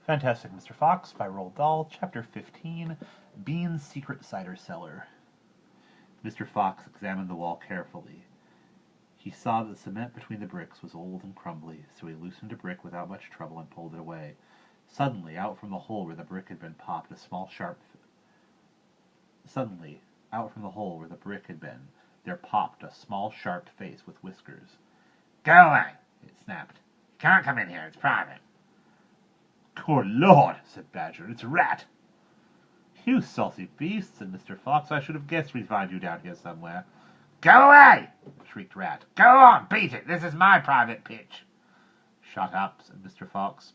Fantastic Mr. Fox by Roald Dahl, Chapter 15, Bean's Secret Cider Cellar. Mr. Fox examined the wall carefully. He saw that the cement between the bricks was old and crumbly, so he loosened a brick without much trouble and pulled it away. Suddenly, out from the hole where the brick had been, there popped a small, sharp face with whiskers. Go away, it snapped. You can't come in here, it's private. Good Lord, said Badger, it's a rat. You saucy beast, said Mr. Fox. I should have guessed we'd find you down here somewhere. Go away, shrieked Rat. Go on, beat it, this is my private pitch. Shut up, said Mr. Fox.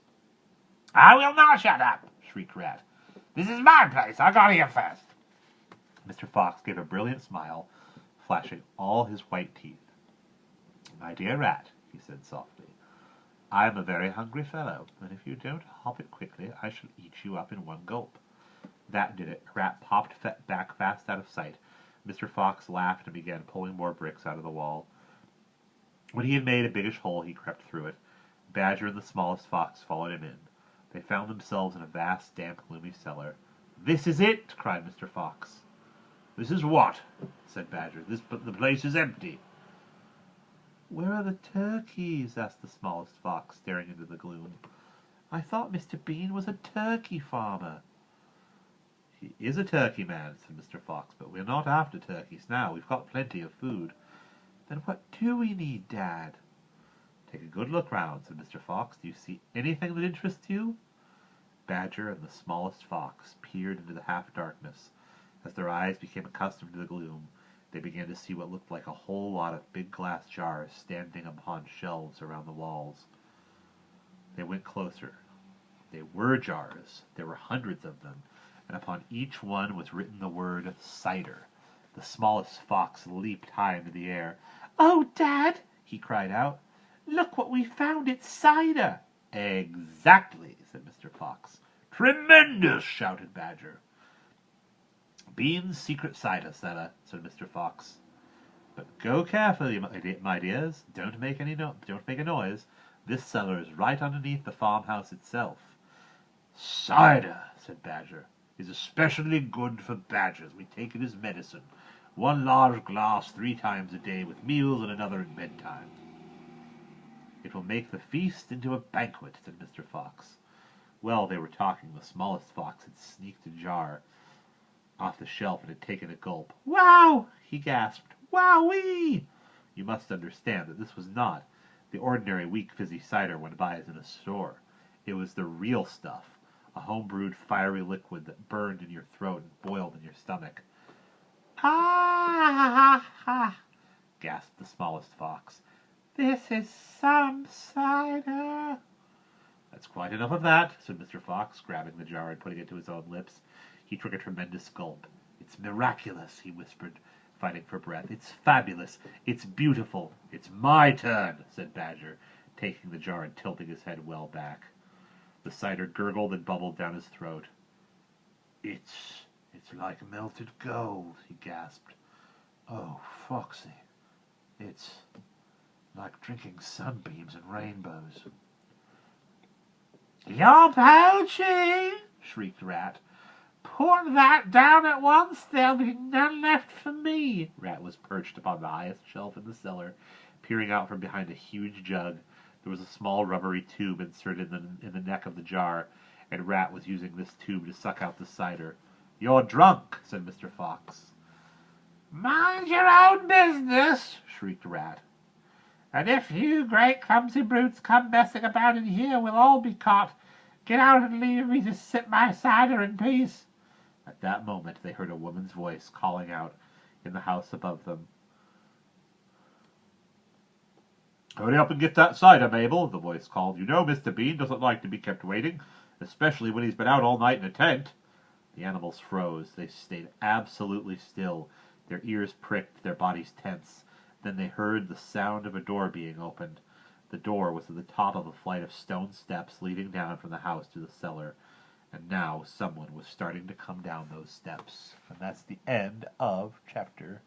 I will not shut up, shrieked Rat. This is my place, I got here first. Mr. Fox gave a brilliant smile, flashing all his white teeth. My dear Rat, he said softly, I am a very hungry fellow, and if you don't hop it quickly, I shall eat you up in one gulp. That did it. Rat popped back fast out of sight. Mr. Fox laughed and began pulling more bricks out of the wall. When he had made a biggish hole, he crept through it. Badger and the smallest fox followed him in. They found themselves in a vast, damp, gloomy cellar. This is it! Cried Mr. Fox. This is what? Said Badger. The place is empty. Where are the turkeys? Asked the smallest fox, staring into the gloom. I thought Mr. Bean was a turkey farmer. He is a turkey man, said Mr. Fox, but we're not after turkeys now. We've got plenty of food. Then what do we need, Dad? Take a good look round, said Mr. Fox. Do you see anything that interests you? Badger and the smallest fox peered into the half-darkness. As their eyes became accustomed to the gloom, they began to see what looked like a whole lot of big glass jars standing upon shelves around the walls. They went closer. They were jars. There were hundreds of them, and upon each one was written the word cider. The smallest fox leaped high into the air. Oh, Dad, he cried out. Look what we found, it's cider. Exactly, said Mr. Fox. Tremendous, shouted Badger. Bean's secret cider cellar, said Mr. Fox. But go carefully, my dears. Don't make a noise. This cellar is right underneath the farmhouse itself. Cider, said Badger, is especially good for badgers. We take it as medicine. 1 large glass 3 times a day with meals and another at bedtime. It will make the feast into a banquet, said Mr. Fox. While they were talking, the smallest fox had sneaked a jar off the shelf and had taken a gulp. Wow! He gasped. Wowee! You must understand that this was not the ordinary weak fizzy cider one buys in a store. It was the real stuff, a home-brewed fiery liquid that burned in your throat and boiled in your stomach. Ah! Ha! Gasped the smallest fox. This is some cider. That's quite enough of that, said Mr. Fox, grabbing the jar and putting it to his own lips. He took a tremendous gulp. It's miraculous, he whispered, fighting for breath. It's fabulous. It's beautiful. It's my turn, said Badger, taking the jar and tilting his head well back. The cider gurgled and bubbled down his throat. It's like melted gold, he gasped. Oh, Foxy, it's like drinking sunbeams and rainbows. You're poaching, shrieked Rat. Put that down at once, there'll be none left for me. Rat was perched upon the highest shelf in the cellar, peering out from behind a huge jug. There was a small rubbery tube inserted in the neck of the jar, and Rat was using this tube to suck out the cider. You're drunk, said Mr. Fox. Mind your own business, shrieked Rat. And if you great clumsy brutes come messing about in here, we'll all be caught. Get out and leave me to sip my cider in peace. At that moment they heard a woman's voice calling out in the house above them. Hurry up and get that cider, Mabel, the voice called. You know Mr. Bean doesn't like to be kept waiting, especially when he's been out all night in a tent. The animals froze. They stayed absolutely still, their ears pricked, their bodies tense. Then they heard the sound of a door being opened. The door was at the top of a flight of stone steps leading down from the house to the cellar. And now someone was starting to come down those steps. And that's the end of chapter